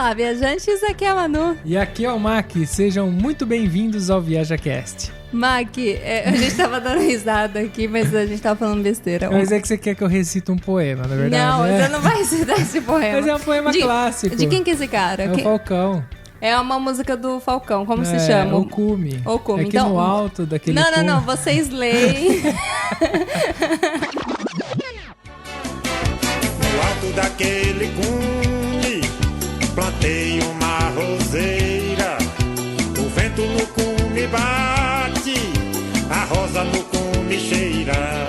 Olá, viajantes, aqui é a Manu. E aqui é o Mac, sejam muito bem-vindos ao ViajaCast. Mac, a gente tava dando risada aqui, mas a gente tava falando besteira. Mas é que você quer que eu recite um poema, na verdade. Não, né? você não vai recitar esse poema. Mas é um poema clássico. De quem que é esse cara? É o Falcão. É uma música do Falcão, como se chama? O Cume. O Cume. Aqui então, no alto daquele cume. Não, vocês leem. No alto daquele cume, plantei uma roseira. O vento no cume bate, a rosa no cume cheira.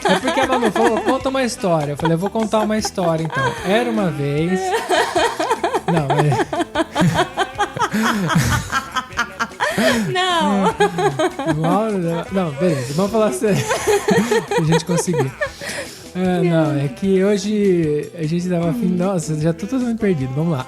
É porque a Manu falou, conta uma história. Eu falei, eu vou contar uma história então. Era uma vez... Não, Não, beleza, vamos falar sério. A gente conseguir. Não, é que hoje a gente tava afim. Nossa, já tô totalmente perdido, vamos lá.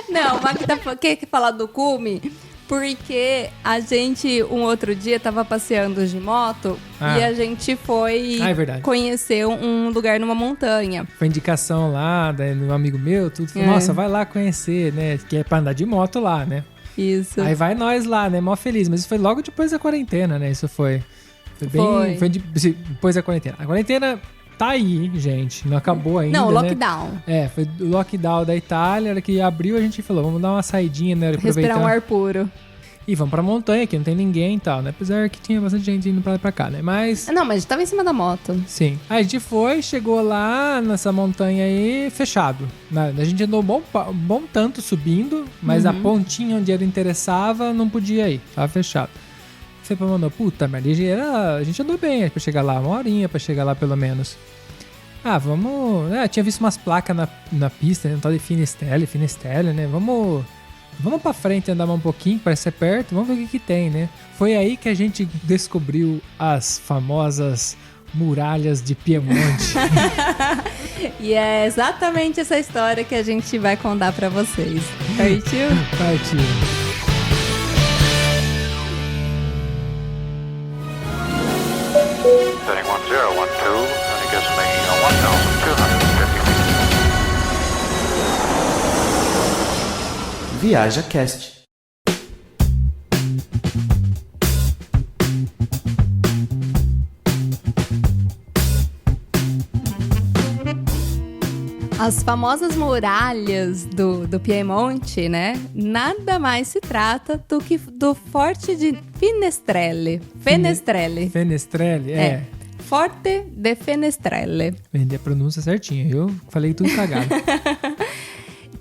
Não, o Mac quer falar do cume porque a gente, um outro dia, tava passeando de moto e a gente foi conhecer um lugar numa montanha. Foi indicação lá de um amigo meu, tudo. Falou, nossa, vai lá conhecer, né? Que é pra andar de moto lá, né? Isso. Aí vai nós lá, né? Mó feliz. Mas isso foi logo depois da quarentena, né? Isso foi bem... Foi depois da quarentena. A quarentena tá aí, gente. Não acabou ainda, Não, lockdown. Né? Foi o lockdown da Itália. Era que abriu, a gente falou, vamos dar uma saidinha, né? Respirar um ar puro. E vamos pra montanha, que não tem ninguém e tal, né? Apesar que tinha bastante gente indo pra lá e pra cá, né? Mas... Não, mas a gente tava em cima da moto. Sim. Aí a gente foi, chegou lá nessa montanha aí, fechado. A gente andou um bom tanto subindo, mas a pontinha onde ele interessava não podia ir. Tava fechado. Você falou, puta merda, a gente andou bem pra chegar lá, uma horinha pra chegar lá pelo menos. Vamos... tinha visto umas placas na pista, né? Um tal de Finisterre, né? Vamos pra frente andar um pouquinho, parece ser perto, vamos ver o que tem, né? Foi aí que a gente descobriu as famosas muralhas de Piemonte. E é exatamente essa história que a gente vai contar pra vocês. Partiu? Partiu. Setting 1012, and it gets me 1,250 feet. ViajaCast. As famosas muralhas do Piemonte, né? Nada mais se trata do que do Forte de Finestrelle. Fenestrelle, é. Forte de Fenestrelle. Vendi a pronúncia certinha, eu falei tudo cagado.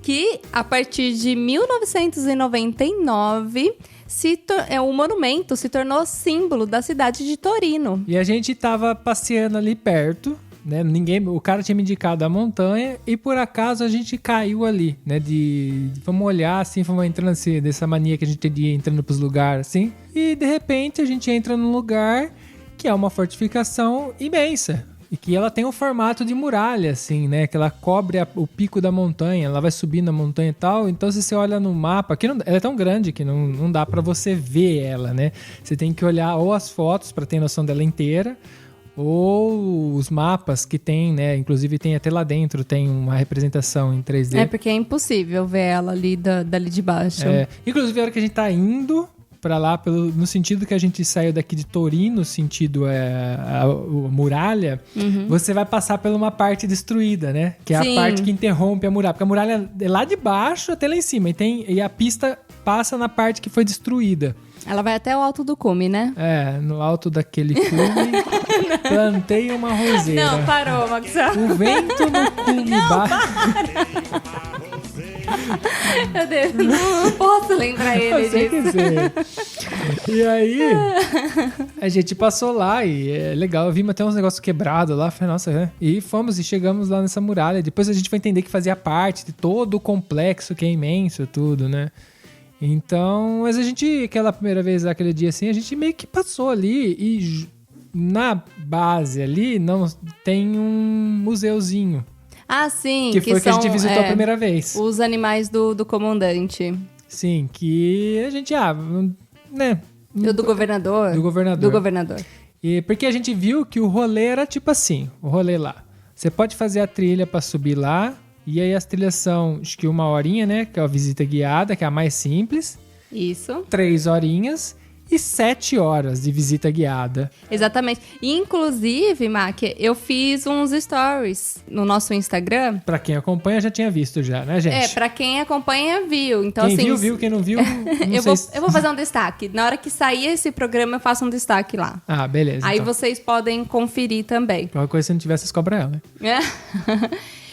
Que a partir de 1999 o monumento se tornou símbolo da cidade de Torino. E a gente tava passeando ali perto, né? O cara tinha me indicado a montanha e por acaso a gente caiu ali, né? Vamos olhar assim, vamos entrando assim, dessa mania que a gente tem de ir entrando pros lugares assim. E de repente a gente entra num lugar que é uma fortificação imensa. E que ela tem um formato de muralha, assim, né? Que ela cobre o pico da montanha, ela vai subindo a montanha e tal. Então, se você olha no mapa, ela é tão grande que não dá pra você ver ela, né? Você tem que olhar ou as fotos pra ter noção dela inteira, ou os mapas que tem, né? Inclusive, tem até lá dentro, tem uma representação em 3D. É, porque é impossível ver ela ali dali de baixo. Inclusive, a hora que a gente tá indo pra lá, no sentido que a gente saiu daqui de Torino, sentido a muralha, você vai passar por uma parte destruída, né? Que é a parte que interrompe a muralha. Porque a muralha é lá de baixo até lá em cima. E a pista passa na parte que foi destruída. Ela vai até o alto do cume, né? No alto daquele cume, plantei uma roseira. Não, parou, Maxão. O vento no cume Meu Deus, não posso lembrar ele disso. E aí, a gente passou lá e é legal. Eu vi até uns negócios quebrados lá. Falei, nossa, E fomos e chegamos lá nessa muralha. Depois a gente foi entender que fazia parte de todo o complexo que é imenso, tudo, né? Então, mas a gente, aquela primeira vez, aquele dia assim, a gente meio que passou ali e na base ali tem um museuzinho. Ah, sim. Que foi que a gente visitou a primeira vez. Os animais do comandante. Sim, que a gente, né? Do governador. Do governador. E porque a gente viu que o rolê era tipo assim, o rolê lá. Você pode fazer a trilha pra subir lá E aí as trilhas são, acho que 1 horinha, né? Que é a visita guiada, que é a mais simples. Isso. 3 horinhas. E 7 horas de visita guiada. Exatamente. Inclusive, Mac, eu fiz uns stories no nosso Instagram. Pra quem acompanha, já tinha visto já, né, gente? Pra quem acompanha, viu. Então, quem assim, viu. Quem não viu, eu vou fazer um destaque. Na hora que sair esse programa, eu faço um destaque lá. Ah, beleza. Aí então. Vocês podem conferir também. Qualquer coisa, se não tiver, vocês cobram ela, né?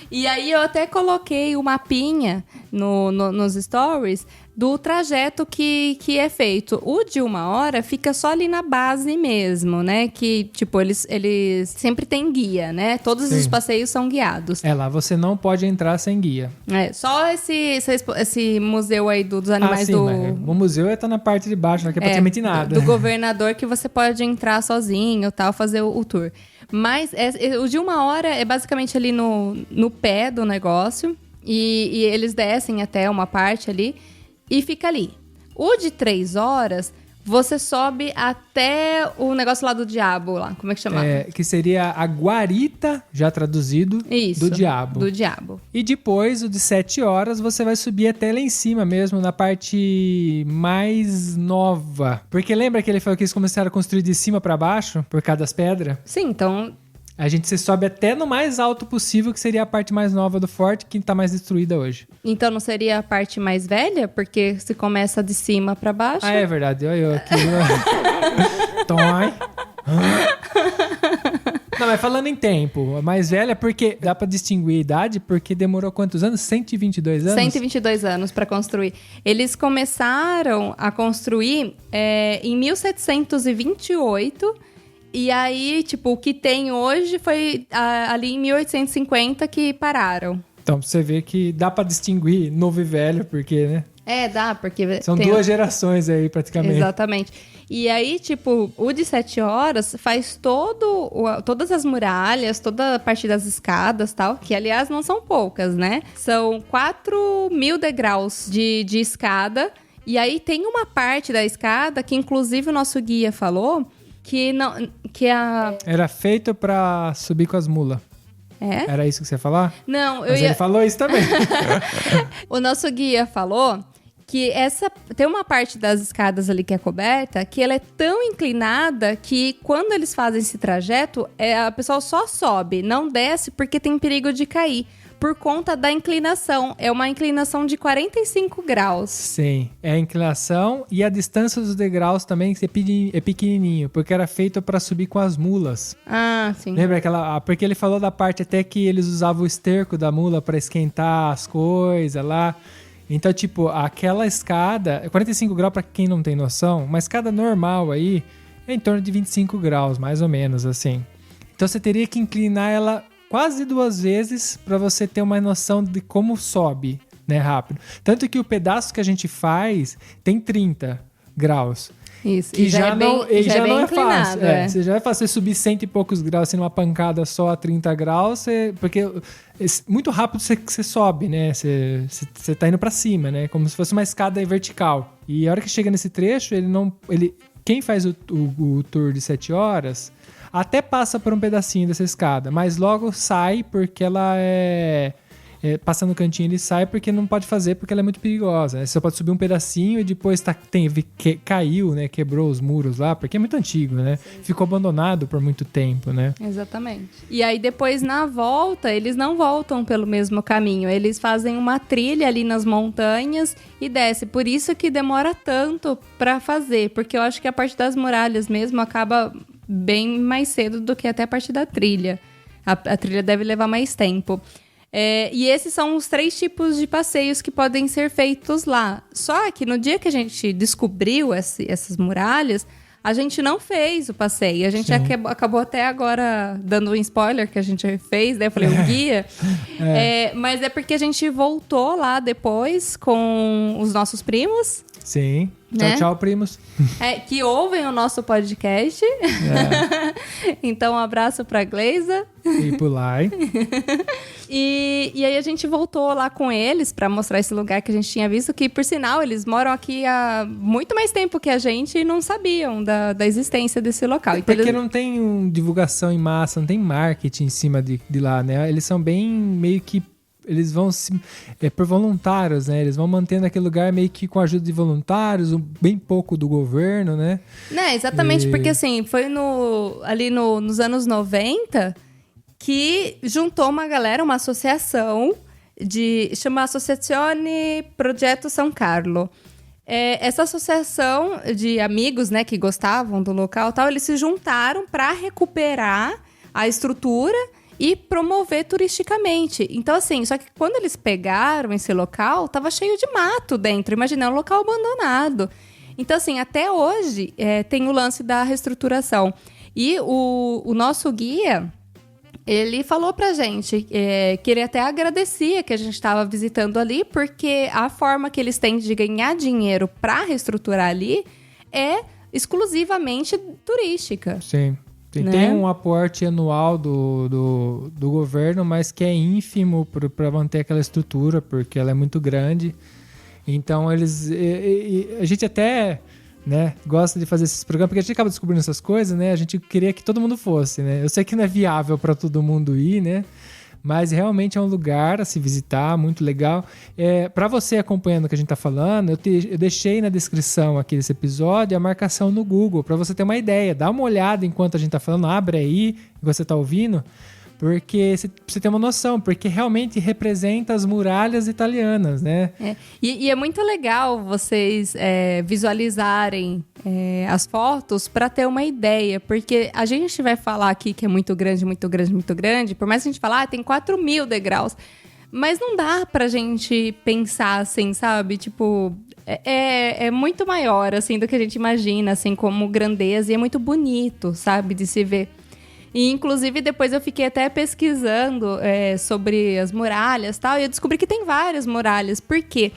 E aí eu até coloquei o mapinha nos stories do trajeto que é feito. O de 1 hora fica só ali na base mesmo, né? Que, tipo, eles sempre têm guia, né? Todos os passeios são guiados. Lá você não pode entrar sem guia. Só esse museu aí dos animais o museu tá na parte de baixo, não é praticamente nada. Do governador, que você pode entrar sozinho e tal, fazer o tour. Mas o de 1 hora é basicamente ali no pé do negócio. E eles descem até uma parte ali e fica ali. O de 3 horas, você sobe até o negócio lá do diabo, lá. Como é que chama? Que seria a guarita, já traduzido, Isso, do diabo. Do diabo. E depois, o de 7 horas, você vai subir até lá em cima mesmo, na parte mais nova. Porque lembra que ele falou que eles começaram a construir de cima pra baixo, por causa das pedras? Sim, então... A gente se sobe até no mais alto possível, que seria a parte mais nova do forte, que tá mais destruída hoje. Então não seria a parte mais velha? Porque se começa de cima pra baixo... É verdade. Olha eu aqui. Toy. Não, mas falando em tempo, a mais velha, porque dá pra distinguir a idade, porque demorou quantos anos? 122 anos? 122 anos pra construir. Eles começaram a construir em 1728... E aí, tipo, o que tem hoje foi ali em 1850 que pararam. Então, você vê que dá pra distinguir novo e velho, porque, né? Dá, porque... São 2 gerações aí, praticamente. Exatamente. E aí, tipo, o de 7 horas faz todas as muralhas, toda a parte das escadas e tal, que, aliás, não são poucas, né? São 4.000 degraus de escada. E aí tem uma parte da escada que, inclusive, o nosso guia falou... Era feito pra subir com as mulas. Era isso que você ia falar? Não, Mas ele falou isso também. O nosso guia falou que tem uma parte das escadas ali que é coberta, que ela é tão inclinada que quando eles fazem esse trajeto, a pessoa só sobe, não desce porque tem perigo de cair. Por conta da inclinação. É uma inclinação de 45 graus. Sim, é a inclinação e a distância dos degraus também é pequenininho, porque era feito para subir com as mulas. Ah, sim. Lembra porque ele falou da parte até que eles usavam o esterco da mula para esquentar as coisas lá. Então, tipo, aquela escada, 45 graus para quem não tem noção, uma escada normal aí é em torno de 25 graus, mais ou menos, assim. Então você teria que inclinar ela quase 2 vezes para você ter uma noção de como sobe, né, rápido. Tanto que o pedaço que a gente faz tem 30 graus. Isso, que já não é fácil. Você já é fácil você subir 100 e poucos graus assim, numa pancada só a 30 graus, porque muito rápido você sobe, né? Você tá indo para cima, né? Como se fosse uma escada vertical. E a hora que chega nesse trecho, quem faz o tour de 7 horas... até passa por um pedacinho dessa escada, mas logo sai porque ela passa no cantinho, ele sai porque não pode fazer porque ela é muito perigosa. Você só pode subir um pedacinho e depois caiu, né? Quebrou os muros lá, porque é muito antigo, né? Sim. Ficou abandonado por muito tempo, né? Exatamente. E aí depois na volta, eles não voltam pelo mesmo caminho. Eles fazem uma trilha ali nas montanhas e desce. Por isso que demora tanto pra fazer, porque eu acho que a parte das muralhas mesmo acaba bem mais cedo do que até a parte da trilha. A trilha deve levar mais tempo. E esses são os 3 tipos de passeios que podem ser feitos lá. Só que no dia que a gente descobriu essas muralhas, a gente não fez o passeio. A gente acabou até agora dando um spoiler que a gente fez, daí eu falei, o guia. Mas é porque a gente voltou lá depois com os nossos primos. Sim. Tchau, tchau, primos. Que ouvem o nosso podcast. Então, um abraço pra Gleisa. E pro Lai. E aí a gente voltou lá com eles pra mostrar esse lugar que a gente tinha visto, que, por sinal, eles moram aqui há muito mais tempo que a gente e não sabiam da existência desse local. Então, porque não tem divulgação em massa, não tem marketing em cima de lá, né? Eles são bem meio que eles vão por voluntários, né? Eles vão mantendo aquele lugar meio que com a ajuda de voluntários, bem pouco do governo, né? Exatamente, porque assim, foi ali nos anos 90 que juntou uma galera, uma associação chama Associazione Progetto São Carlo. Essa associação de amigos, né, que gostavam do local e tal, eles se juntaram para recuperar a estrutura e promover turisticamente. Então, assim, só que quando eles pegaram esse local, tava cheio de mato dentro. Imagina, um local abandonado. Então, assim, até hoje tem o lance da reestruturação. E o nosso guia, ele falou pra gente que ele até agradecia que a gente estava visitando ali, porque a forma que eles têm de ganhar dinheiro para reestruturar ali é exclusivamente turística. Sim. Tem um aporte anual do governo, mas que é ínfimo para manter aquela estrutura, porque ela é muito grande. Então, a gente até, né, gosta de fazer esses programas, porque a gente acaba descobrindo essas coisas, né? A gente queria que todo mundo fosse, né? Eu sei que não é viável para todo mundo ir, né? Mas realmente é um lugar a se visitar, muito legal. Para você acompanhando o que a gente está falando, eu deixei na descrição aqui desse episódio a marcação no Google, para você ter uma ideia. Dá uma olhada enquanto a gente está falando, abre aí, que você está ouvindo, porque você tem uma noção, porque realmente representa as muralhas italianas, né? E é muito legal vocês visualizarem as fotos para ter uma ideia, porque a gente vai falar aqui que é muito grande, muito grande, muito grande, por mais que a gente fale, tem 4.000 degraus, mas não dá pra gente pensar assim, sabe? Tipo, é muito maior, assim, do que a gente imagina, assim, como grandeza, e é muito bonito, sabe, de se ver. E, inclusive, depois eu fiquei até pesquisando sobre as muralhas e tal, e eu descobri que tem várias muralhas. Por quê?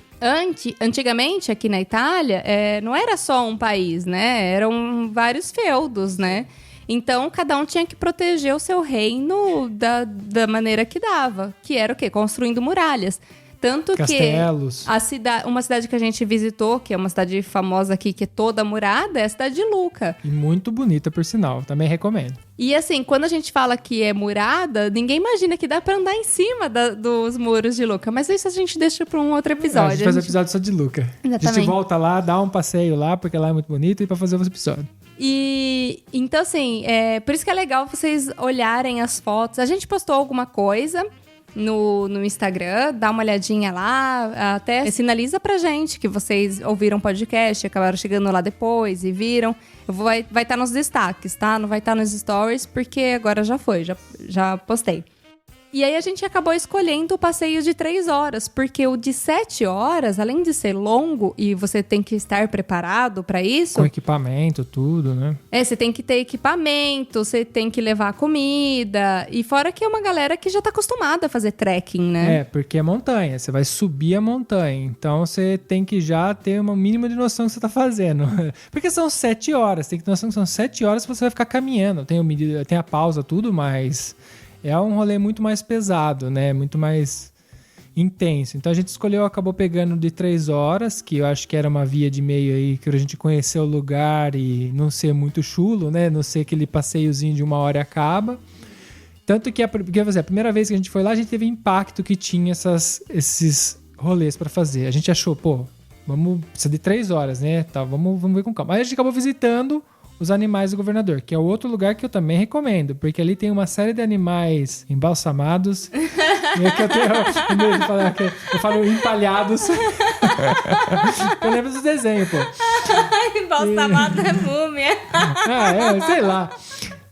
Antigamente, aqui na Itália, não era só um país, né? Eram vários feudos, né? Então, cada um tinha que proteger o seu reino da maneira que dava. Que era o quê? Construindo muralhas. Tanto Castelos. Que uma cidade que a gente visitou, que é uma cidade famosa aqui, que é toda murada, é a cidade de Lucca. E muito bonita, por sinal. Também recomendo. E assim, quando a gente fala que é murada, ninguém imagina que dá pra andar em cima dos muros de Lucca. Mas isso a gente deixa pra um outro episódio. A gente faz um episódio só de Lucca. Exatamente. A gente volta lá, dá um passeio lá, porque lá é muito bonito, e pra fazer outro episódio. E então, assim, por isso que é legal vocês olharem as fotos. A gente postou alguma coisa no Instagram, dá uma olhadinha lá, até sinaliza pra gente que vocês ouviram o podcast, acabaram chegando lá depois e viram. Vai estar nos destaques, tá? Não vai estar nos stories, porque agora já foi, já postei. E aí a gente acabou escolhendo o passeio de 3 horas, porque o de 7 horas, além de ser longo e você tem que estar preparado para isso... Com equipamento, tudo, né? Você tem que ter equipamento, você tem que levar comida, e fora que é uma galera que já tá acostumada a fazer trekking, né? Porque é montanha, você vai subir a montanha, então você tem que já ter uma mínima de noção do que você tá fazendo. Porque são 7 horas, tem que ter noção que são 7 horas que você vai ficar caminhando, tem a pausa, tudo, mas... É um rolê muito mais pesado, né? Muito mais intenso. Então a gente acabou pegando de 3 horas, que eu acho que era uma via de meio aí, que a gente conhecer o lugar e não ser muito chulo, né? Não ser aquele passeiozinho de 1 hora e acaba. Tanto que a primeira vez que a gente foi lá, a gente teve impacto que tinha esses rolês pra fazer. A gente achou, precisa de 3 horas, né? Tá, vamos ver com calma. Aí a gente acabou visitando os animais do governador, que é outro lugar que eu também recomendo, porque ali tem uma série de animais embalsamados. E aqui eu tenho eu falo empalhados. Eu lembro dos desenhos, pô. Embalsamado é múmia. Sei lá.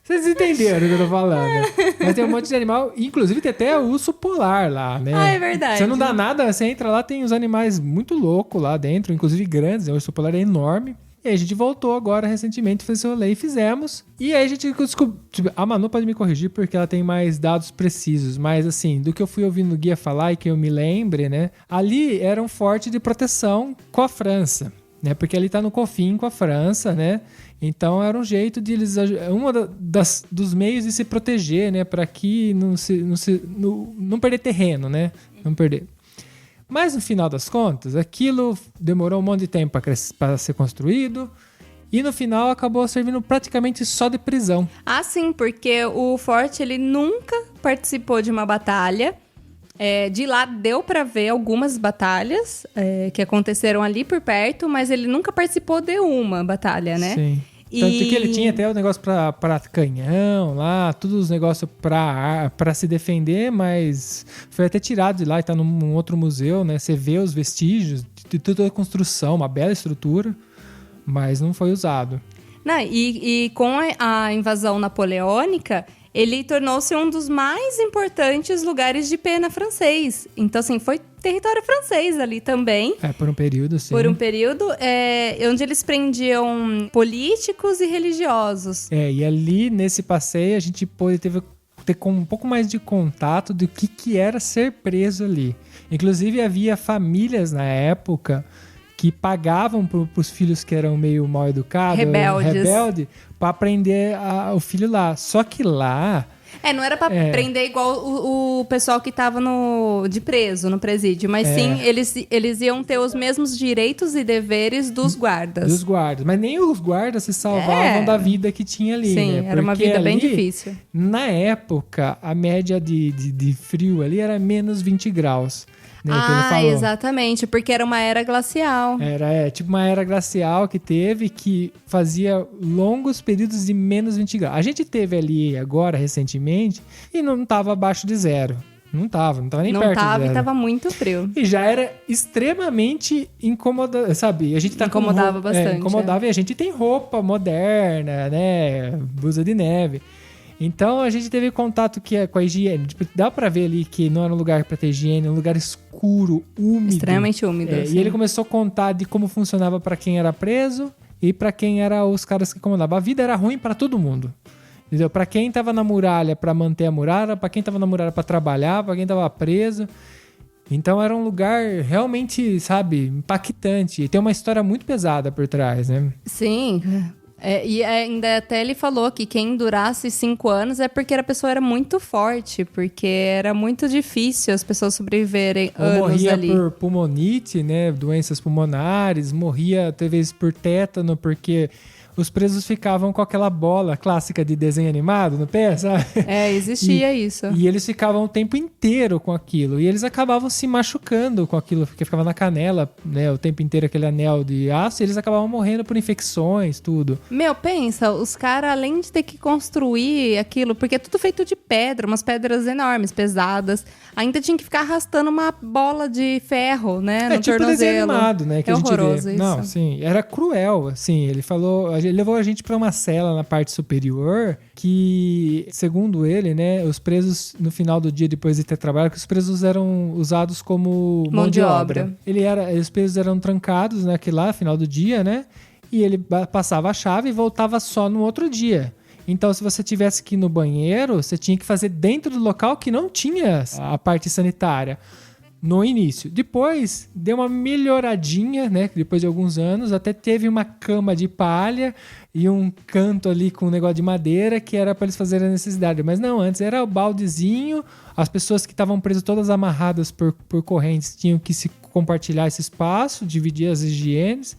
Vocês entenderam o que eu tô falando. Mas tem um monte de animal, inclusive tem até urso polar lá, né? É verdade. Você não dá nada, você entra lá, tem uns animais muito loucos lá dentro, inclusive grandes, o urso polar é enorme. E aí a gente voltou agora recentemente, fez esse rolê e fizemos. E aí a gente descobriu... A Manu pode me corrigir porque ela tem mais dados precisos. Mas assim, do que eu fui ouvindo o guia falar e que eu me lembre, né? Ali era um forte de proteção com a França, né? Porque ali tá no confim com a França, né? Então era um jeito de eles... dos meios de se proteger, né? Para que não perder terreno, né? Não perder. Mas no final das contas, aquilo demorou um monte de tempo para ser construído e no final acabou servindo praticamente só de prisão. Ah, sim, porque o forte ele nunca participou de uma batalha De lá deu pra ver algumas batalhas que aconteceram ali por perto, mas ele nunca participou de uma batalha, né? Sim. Tanto que ele tinha até o negócio pra canhão lá, todos os negócios pra se defender, mas foi até tirado de lá e tá num outro museu, né? Você vê os vestígios de toda a construção, uma bela estrutura, mas não foi usado. Não, e com a invasão napoleônica, ele tornou-se um dos mais importantes lugares de pena francês. Então, assim, foi território francês ali também. Por um período, sim. Por um período, onde eles prendiam políticos e religiosos. E ali, nesse passeio, a gente pôde ter um pouco mais de contato do que era ser preso ali. Inclusive, havia famílias na época que pagavam para os filhos que eram meio mal educados, rebelde, para prender o filho lá. Só que lá... não era para prender igual o pessoal que estava de preso no presídio, mas sim, eles iam ter os mesmos direitos e deveres dos guardas. Dos guardas. Mas nem os guardas se salvavam da vida que tinha ali, sim, né? Era uma vida bem difícil. Na época, a média de frio ali era menos 20 graus. Né, exatamente, porque era uma era glacial. Era tipo uma era glacial que teve, que fazia longos períodos de menos 20 graus. A gente teve ali agora, recentemente, e não estava abaixo de zero. Não tava nem perto de zero. Não tava, e tava muito frio. E já era extremamente incomodado, sabe? A gente tá incomodava bastante. Incomodava, e a gente tem roupa moderna, né? Blusa de neve. Então a gente teve contato com a higiene. Tipo, dá pra ver ali que não era um lugar pra ter higiene, um lugar escuro, úmido. Extremamente úmido. E ele começou a contar de como funcionava pra quem era preso e pra quem era os caras que comandavam. A vida era ruim pra todo mundo. Entendeu? Pra quem tava na muralha pra manter a muralha, pra quem tava na muralha pra trabalhar, pra quem tava preso. Então era um lugar realmente, sabe, impactante. E tem uma história muito pesada por trás, né? Sim. E ainda até ele falou que quem durasse 5 anos é porque a pessoa era muito forte, porque era muito difícil as pessoas sobreviverem anos ali. Morria por pulmonite, né, doenças pulmonares, morria talvez por tétano, porque os presos ficavam com aquela bola clássica de desenho animado no pé, sabe? Existia isso. E eles ficavam o tempo inteiro com aquilo. E eles acabavam se machucando com aquilo, porque ficava na canela, né? O tempo inteiro aquele anel de aço. E eles acabavam morrendo por infecções, tudo. Pensa, os caras, além de ter que construir aquilo, porque é tudo feito de pedra, umas pedras enormes, pesadas, ainda tinha que ficar arrastando uma bola de ferro, né? No tipo tornozelo. Desenho animado, né? Que a gente horroroso vê. isso. Não, sim. Era cruel, assim. Ele falou... Ele levou a gente para uma cela na parte superior que, segundo ele, né, os presos no final do dia, depois de ter trabalhado, que os presos eram usados como mão de obra. Os presos eram trancados, né, lá, final do dia, né, e ele passava a chave e voltava só no outro dia. Então, se você tivesse que ir no banheiro, você tinha que fazer dentro do local que não tinha a parte sanitária. No início. Depois, deu uma melhoradinha, né? Depois de alguns anos, até teve uma cama de palha e um canto ali com um negócio de madeira que era para eles fazerem a necessidade. Mas não, antes era o baldezinho, as pessoas que estavam presas todas amarradas por correntes tinham que se compartilhar esse espaço, dividir as higienes.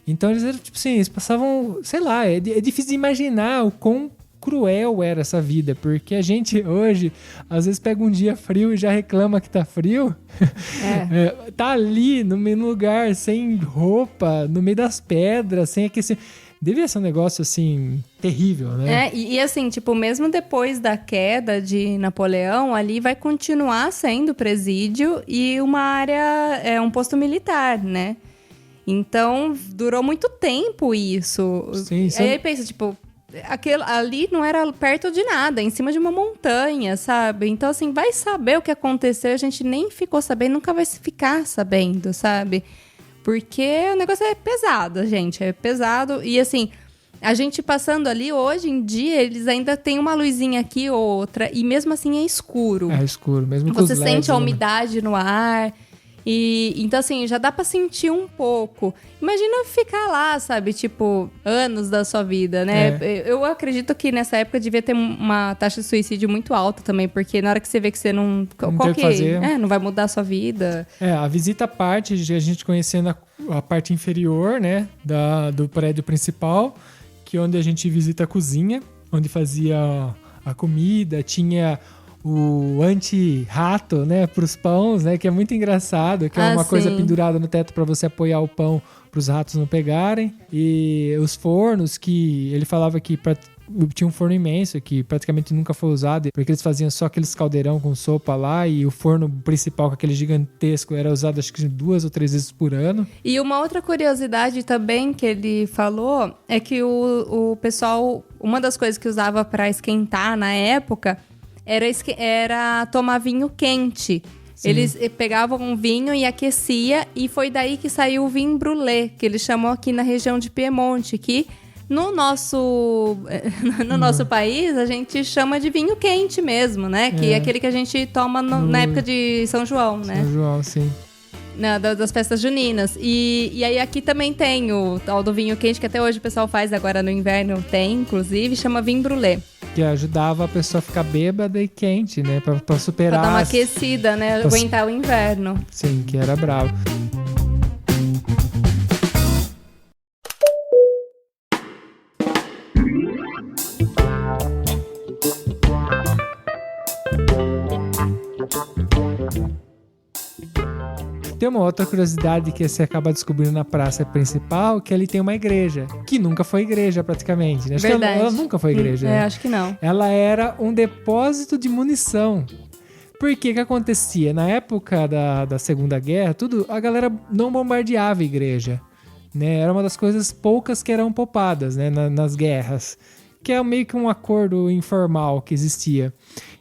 Então, eles eram, tipo assim, eles passavam, sei lá, é difícil de imaginar o quão cruel era essa vida, porque a gente hoje às vezes pega um dia frio e já reclama que tá frio. Tá ali no mesmo lugar, sem roupa, no meio das pedras, sem aquecimento. Devia ser um negócio, assim, terrível, né? E assim, tipo, mesmo depois da queda de Napoleão, ali vai continuar sendo presídio e uma área, um posto militar, né? Então, durou muito tempo isso. Sim, aí pensa, tipo, ali não era perto de nada, em cima de uma montanha, sabe? Então, assim, vai saber o que aconteceu, a gente nem ficou sabendo, nunca vai ficar sabendo, sabe? Porque o negócio é pesado, gente, é pesado. E, assim, a gente passando ali, hoje em dia, eles ainda têm uma luzinha aqui ou outra, e mesmo assim é escuro. É escuro, mesmo com os LEDs. Você sente a umidade no ar. Então, assim, já dá pra sentir um pouco. Imagina ficar lá, sabe? Tipo, anos da sua vida, né? Eu acredito que nessa época devia ter uma taxa de suicídio muito alta também, porque na hora que você vê que você não tem o que fazer. Não vai mudar a sua vida. A visita parte, a gente conhecendo a parte inferior, né? Do prédio principal, que é onde a gente visita a cozinha, onde fazia a comida, tinha o anti-rato, né, pros pães, né, que é muito engraçado, que é uma coisa pendurada no teto para você apoiar o pão para os ratos não pegarem. E os fornos, que ele falava que tinha um forno imenso que praticamente nunca foi usado, porque eles faziam só aqueles caldeirão com sopa lá, e o forno principal, com aquele gigantesco, era usado acho que 2 ou 3 vezes por ano. E uma outra curiosidade também que ele falou é que o pessoal, uma das coisas que usava para esquentar na época era tomar vinho quente. Sim. Eles pegavam um vinho e aquecia, e foi daí que saiu o vinho brulé, que eles chamam aqui na região de Piemonte, que no nosso país, a gente chama de vinho quente mesmo, né? Que é aquele que a gente toma na época de São João, né? São João, sim. Das festas juninas. E aí aqui também tem o tal do vinho quente, que até hoje o pessoal faz, agora no inverno tem, inclusive, chama vinho brulé. Que ajudava a pessoa a ficar bêbada e quente, né? Pra superar... Pra dar uma aquecida, né? Aguentar o inverno. Sim, que era bravo. Tem uma outra curiosidade que você acaba descobrindo na praça principal, que ali tem uma igreja, que nunca foi igreja praticamente, né? Acho Verdade. que ela nunca foi igreja. Né? Acho que não. Ela era um depósito de munição. Por que acontecia? Na época da Segunda Guerra, a galera não bombardeava a igreja, né? Era uma das coisas poucas que eram poupadas, né? nas guerras, que é meio que um acordo informal que existia.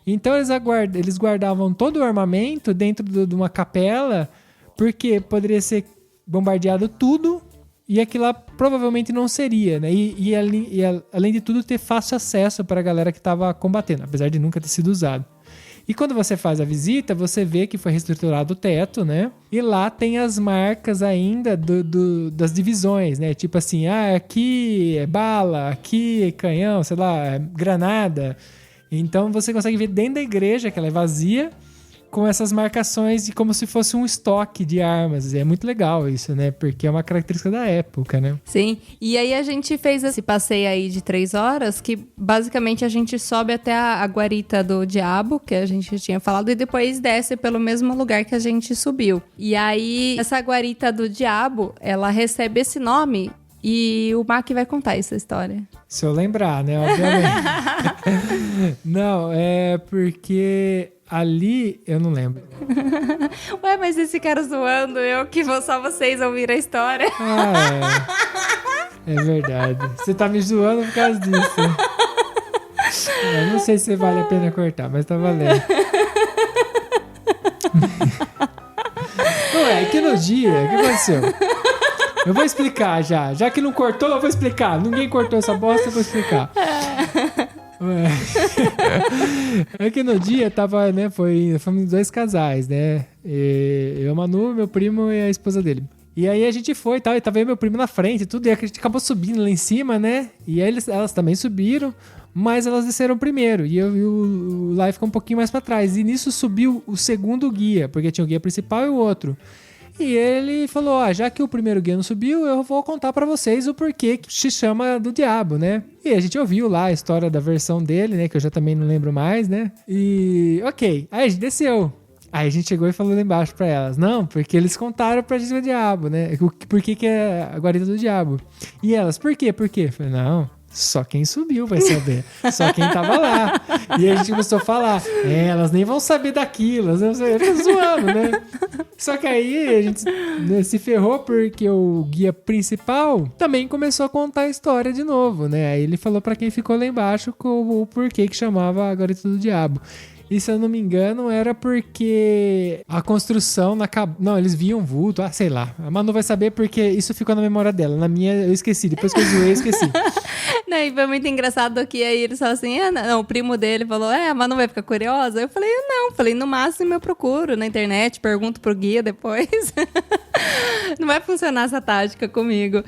Então eles guardavam todo o armamento dentro de uma capela, porque poderia ser bombardeado tudo e aquilo lá provavelmente não seria, né? E além de tudo, ter fácil acesso para a galera que estava combatendo, apesar de nunca ter sido usado. E quando você faz a visita, você vê que foi reestruturado o teto, né? E lá tem as marcas ainda das divisões, né? Tipo assim, aqui é bala, aqui é canhão, sei lá, é granada. Então você consegue ver dentro da igreja, que ela é vazia, com essas marcações como se fosse um estoque de armas. É muito legal isso, né? Porque é uma característica da época, né? Sim. E aí a gente fez esse passeio aí de 3 horas, que basicamente a gente sobe até a guarita do diabo, que a gente tinha falado, e depois desce pelo mesmo lugar que a gente subiu. E aí, essa guarita do diabo, ela recebe esse nome, e o Mac vai contar essa história. Se eu lembrar, né? Obviamente. Não, é porque... Ali, eu não lembro. Ué, mas esse cara zoando, só vocês ouviram a história. É verdade. Você tá me zoando por causa disso. Eu não sei se vale a pena cortar, mas tá valendo. Não é que no dia, o que aconteceu? Eu vou explicar já. Já que não cortou, eu vou explicar. Ninguém cortou essa bosta, eu vou explicar. É que no dia tava, né, fomos 2 casais, né? Eu, Manu, meu primo e a esposa dele. E aí a gente foi e tal, e tava aí meu primo na frente e tudo, e a gente acabou subindo lá em cima, né? E aí elas também subiram, mas elas desceram primeiro, e o Lai ficou um pouquinho mais pra trás. E nisso subiu o segundo guia, porque tinha o guia principal e o outro. E ele falou, já que o primeiro guia não subiu, eu vou contar pra vocês o porquê que se chama do diabo, né? E a gente ouviu lá a história da versão dele, né? Que eu já também não lembro mais, né? E, ok. Aí a gente desceu. Aí a gente chegou e falou lá embaixo pra elas. Não, porque eles contaram pra gente o diabo, né? Por que é a guarida do diabo? E elas, por quê? Por quê? Eu falei, não... Só quem subiu vai saber. Só quem tava lá. E aí a gente começou a falar, elas nem vão saber daquilo. Eu tô zoando, né? Só que aí a gente se ferrou porque o guia principal também começou a contar a história de novo, né? Aí ele falou pra quem ficou lá embaixo o porquê que chamava a Guarita do Diabo. E se eu não me engano, era porque a construção... Não, eles viam vulto, sei lá. A Manu vai saber porque isso ficou na memória dela. Na minha, eu esqueci. Depois que eu zoei, eu esqueci. Não, e foi muito engraçado que aí eles falaram assim... o primo dele falou, a Manu vai ficar curiosa? Eu falei, não. Falei, no máximo eu procuro na internet, pergunto pro guia depois. Não vai funcionar essa tática comigo.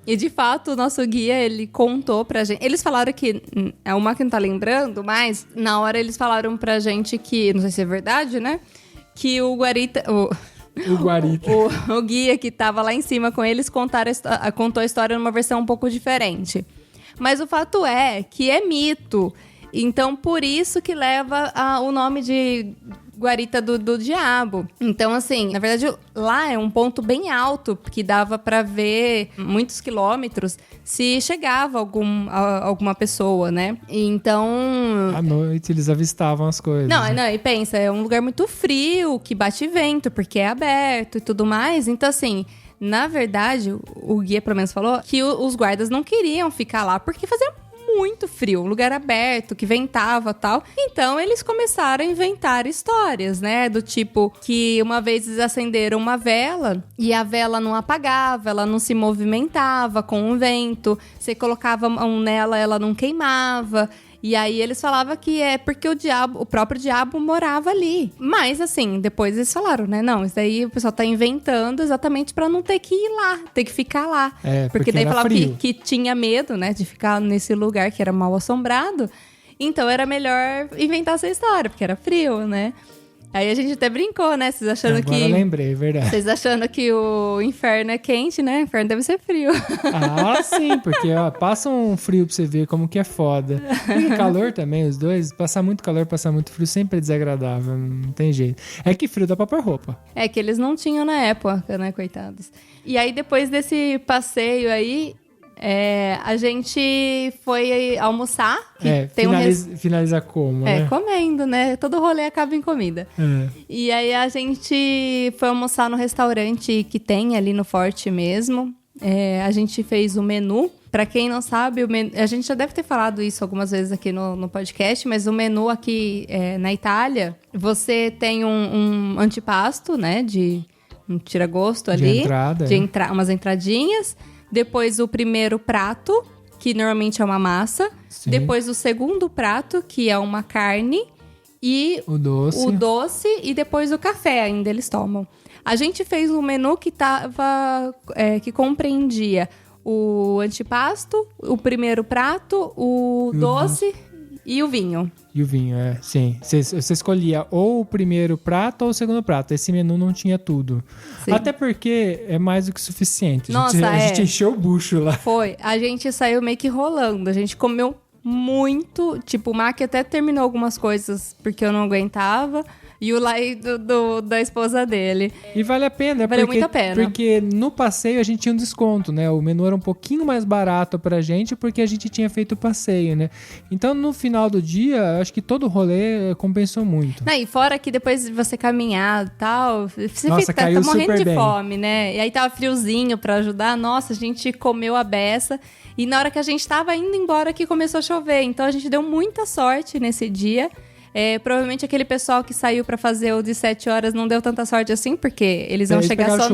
E, de fato, o nosso guia, ele contou pra gente... Eles falaram que... É uma que não tá lembrando, mas na hora eles falaram pra gente que... Não sei se é verdade, né? Que o guarita... O guia que tava lá em cima com eles contou a história numa versão um pouco diferente. Mas o fato é que é mito. Então, por isso que leva o nome de Guarita do Diabo. Então, assim, na verdade, lá é um ponto bem alto, que dava pra ver muitos quilômetros se chegava alguma pessoa, né? Então... À noite eles avistavam as coisas. Não, e pensa, é um lugar muito frio, que bate vento, porque é aberto e tudo mais. Então, assim... Na verdade, o guia pelo menos falou que os guardas não queriam ficar lá porque fazia muito frio, um lugar aberto, que ventava e tal. Então, eles começaram a inventar histórias, né? Do tipo que uma vez eles acenderam uma vela e a vela não apagava, ela não se movimentava com o vento. Você colocava a mão nela, ela não queimava. E aí eles falavam que é porque o próprio diabo morava ali. Mas, assim, depois eles falaram, né? Não, isso daí o pessoal tá inventando exatamente pra não ter que ir lá, ter que ficar lá. Porque daí falava que tinha medo, né? De ficar nesse lugar que era mal assombrado. Então era melhor inventar essa história, porque era frio, né? Aí a gente até brincou, né? Vocês achando Agora eu lembrei, verdade. Vocês achando que o inferno é quente, né? O inferno deve ser frio. Ah, sim, porque ó, passa um frio pra você ver como que é foda. E calor também, os dois. Passar muito calor, passar muito frio sempre é desagradável, não tem jeito. É que frio dá pra pôr roupa. É que eles não tinham na época, né, coitados. E aí depois desse passeio aí... a gente foi almoçar. Finaliza como, né? Comendo, né? Todo rolê acaba em comida. E aí a gente foi almoçar no restaurante que tem ali no Forte mesmo. A gente fez o menu. Pra quem não sabe, a gente já deve ter falado isso algumas vezes aqui no podcast, mas o menu aqui na Itália, você tem um antipasto, né? De um tira-gosto ali. De entrada. Umas entradinhas. Depois o primeiro prato, que normalmente é uma massa. Sim. Depois o segundo prato, que é uma carne. E o doce. E depois o café ainda eles tomam. A gente fez um menu que que compreendia o antipasto, o primeiro prato, o doce e o vinho. E o vinho, sim. Você escolhia ou o primeiro prato ou o segundo prato. Esse menu não tinha tudo. Sim. Até porque é mais do que suficiente. A gente encheu o bucho lá. Foi. A gente saiu meio que rolando. A gente comeu muito. Tipo, o Mac até terminou algumas coisas porque eu não aguentava. E o Lai da esposa dele. E vale a pena. Valeu muito a pena. Porque no passeio a gente tinha um desconto, né? O menu era um pouquinho mais barato pra gente porque a gente tinha feito o passeio, né? Então, no final do dia, acho que todo o rolê compensou muito. E fora que depois de você caminhar e tal, você tá morrendo de fome, né? E aí tava friozinho pra ajudar. Nossa, a gente comeu a beça. E na hora que a gente tava indo embora que começou a chover. Então, a gente deu muita sorte nesse dia. Provavelmente aquele pessoal que saiu pra fazer o de 7 horas não deu tanta sorte assim, porque eles iam chegar só...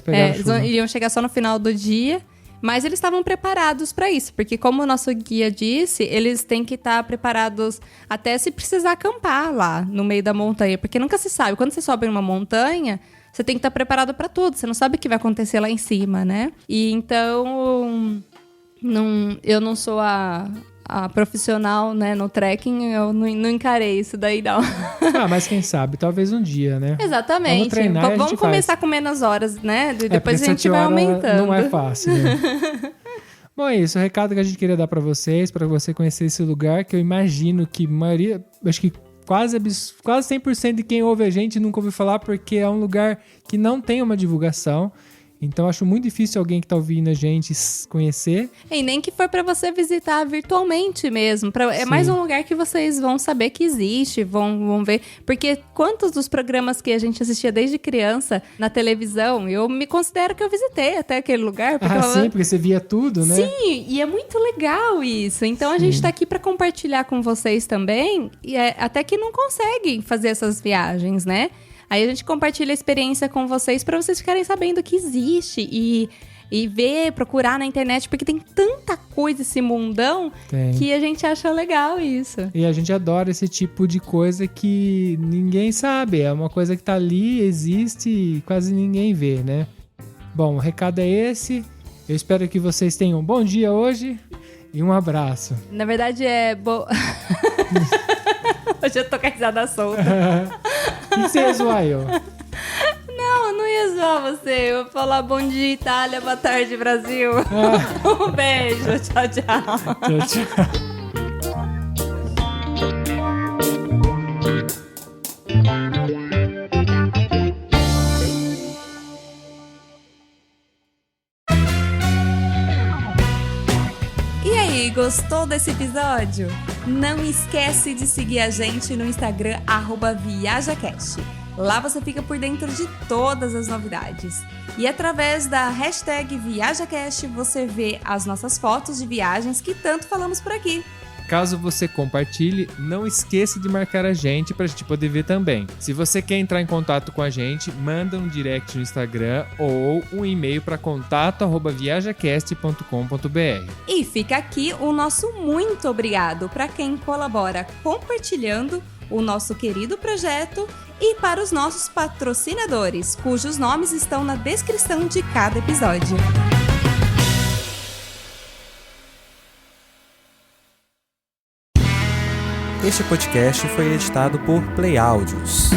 Eles iriam chegar só no final do dia, mas eles estavam preparados pra isso, porque como o nosso guia disse, eles têm que estar preparados até se precisar acampar lá no meio da montanha, porque nunca se sabe. Quando você sobe uma montanha, você tem que estar preparado pra tudo, você não sabe o que vai acontecer lá em cima, né? E então, eu não sou a profissional, né, no trekking, eu não encarei isso daí, não. Mas quem sabe, talvez um dia, né? Exatamente. Vamos treinar, vamos começar com menos horas, né? Depois a gente vai aumentando. Não é fácil, né? Bom, é isso. O recado que a gente queria dar pra vocês, pra você conhecer esse lugar, que eu imagino que a maioria, acho que quase 100% de quem ouve a gente nunca ouviu falar, porque é um lugar que não tem uma divulgação. Então, acho muito difícil alguém que tá ouvindo a gente conhecer. E nem que for pra você visitar virtualmente mesmo. É mais um lugar que vocês vão saber que existe, vão ver. Porque quantos dos programas que a gente assistia desde criança na televisão, eu me considero que eu visitei até aquele lugar. Sim, porque você via tudo, né? Sim, e é muito legal isso. Então, a gente tá aqui pra compartilhar com vocês também. E até que não conseguem fazer essas viagens, né? Aí a gente compartilha a experiência com vocês para vocês ficarem sabendo que existe e ver, procurar na internet, porque tem tanta coisa esse mundão que a gente acha legal isso. E a gente adora esse tipo de coisa que ninguém sabe, é uma coisa que tá ali, existe e quase ninguém vê, né? Bom, o recado é esse, eu espero que vocês tenham um bom dia hoje e um abraço. Na verdade hoje eu tô com a risada solta. E você ia zoar eu? Não, eu não ia zoar você. Eu vou falar bom dia, Itália, boa tarde, Brasil. Um beijo, tchau, tchau. Tchau, tchau. Gostou desse episódio? Não esquece de seguir a gente no Instagram @viajacast. Lá você fica por dentro de todas as novidades. E através da hashtag ViajaCast você vê as nossas fotos de viagens que tanto falamos por aqui. Caso você compartilhe, não esqueça de marcar a gente pra gente poder ver também. Se você quer entrar em contato com a gente, manda um direct no Instagram ou um e-mail para contato@viajacast.com.br. E fica aqui o nosso muito obrigado para quem colabora compartilhando o nosso querido projeto e para os nossos patrocinadores, cujos nomes estão na descrição de cada episódio. Este podcast foi editado por Play Áudios.